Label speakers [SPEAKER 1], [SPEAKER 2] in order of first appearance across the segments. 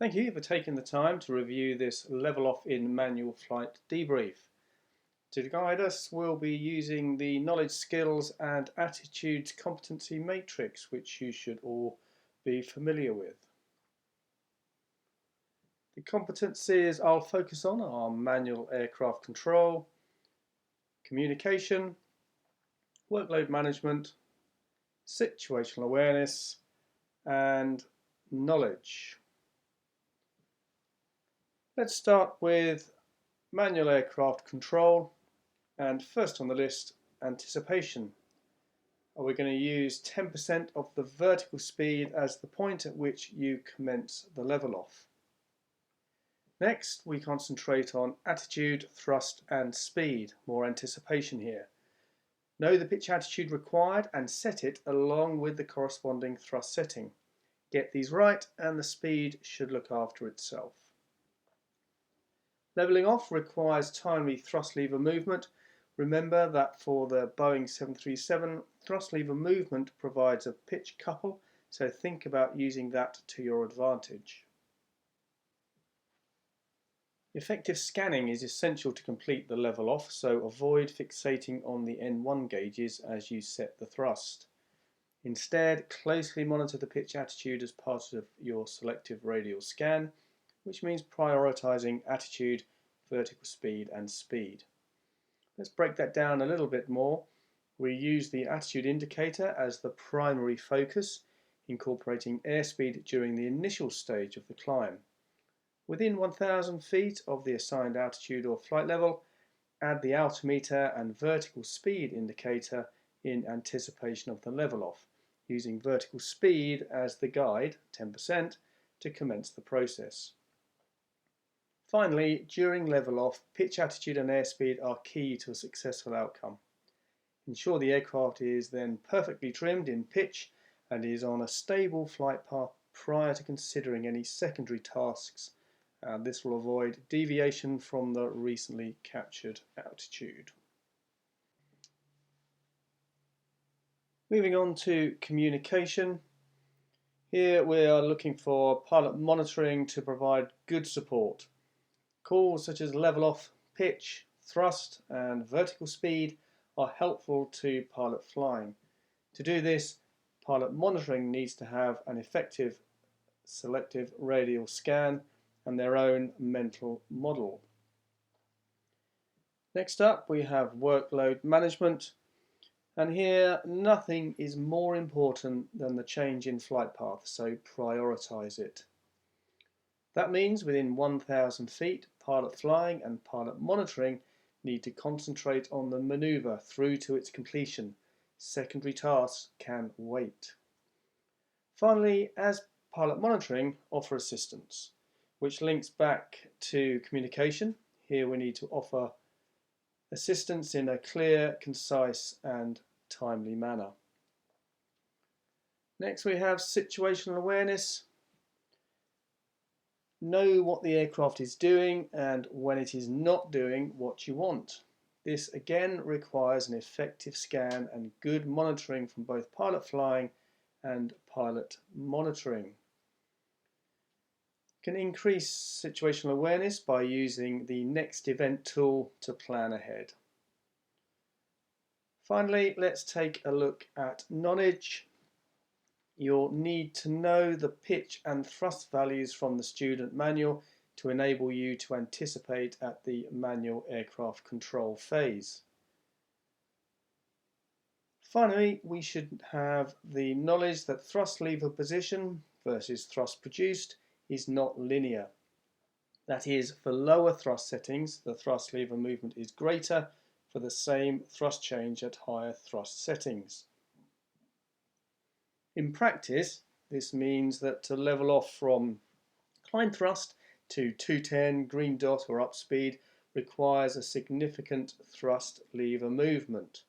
[SPEAKER 1] Thank you for taking the time to review this level off in manual flight debrief. To guide us, we'll be using the knowledge, skills and attitudes competency matrix, which you should all be familiar with. The competencies I'll focus on are manual aircraft control, communication, workload management, situational awareness and knowledge. Let's start with manual aircraft control, and first on the list, anticipation. We're going to use 10% of the vertical speed as the point at which you commence the level off. Next, we concentrate on attitude, thrust and speed, more anticipation here. Know the pitch attitude required and set it along with the corresponding thrust setting. Get these right and the speed should look after itself. Levelling off requires timely thrust lever movement. Remember that for the Boeing 737, thrust lever movement provides a pitch couple, so think about using that to your advantage. Effective scanning is essential to complete the level off, so avoid fixating on the N1 gauges as you set the thrust. Instead, closely monitor the pitch attitude as part of your selective radial scan, which means prioritizing attitude, vertical speed and speed. Let's break that down a little bit more. We use the attitude indicator as the primary focus, incorporating airspeed during the initial stage of the climb. Within 1,000 feet of the assigned altitude or flight level, add the altimeter and vertical speed indicator in anticipation of the level off, using vertical speed as the guide, 10%, to commence the process. Finally, during level off, pitch attitude and airspeed are key to a successful outcome. Ensure the aircraft is then perfectly trimmed in pitch and is on a stable flight path prior to considering any secondary tasks. This will avoid deviation from the recently captured altitude. Moving on to communication. Here we are looking for pilot monitoring to provide good support. Calls such as level off, pitch, thrust and vertical speed are helpful to pilot flying. To do this, pilot monitoring needs to have an effective selective radial scan and their own mental model. Next up we have workload management, and here nothing is more important than the change in flight path, so prioritize it. That means within 1,000 feet, pilot flying and pilot monitoring need to concentrate on the manoeuvre through to its completion. Secondary tasks can wait. Finally, as pilot monitoring, offer assistance, which links back to communication. Here we need to offer assistance in a clear, concise and timely manner. Next we have situational awareness. Know what the aircraft is doing and when it is not doing what you want. This again requires an effective scan and good monitoring from both pilot flying and pilot monitoring. You can increase situational awareness by using the next event tool to plan ahead. Finally, let's take a look at knowledge. You'll need to know the pitch and thrust values from the student manual to enable you to anticipate at the manual aircraft control phase. Finally, we should have the knowledge that thrust lever position versus thrust produced is not linear. That is, for lower thrust settings, the thrust lever movement is greater for the same thrust change at higher thrust settings. In practice, this means that to level off from climb thrust to 210 green dot or up speed requires a significant thrust lever movement.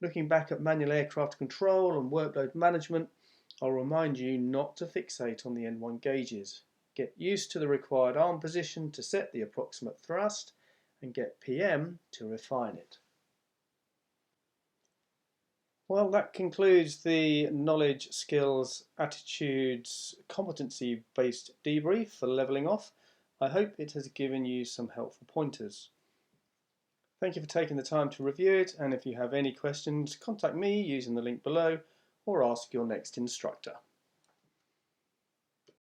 [SPEAKER 1] Looking back at manual aircraft control and workload management, I'll remind you not to fixate on the N1 gauges. Get used to the required arm position to set the approximate thrust and get PM to refine it. Well, that concludes the knowledge, skills, attitudes, competency-based debrief for levelling off. I hope it has given you some helpful pointers. Thank you for taking the time to review it, and if you have any questions, contact me using the link below or ask your next instructor.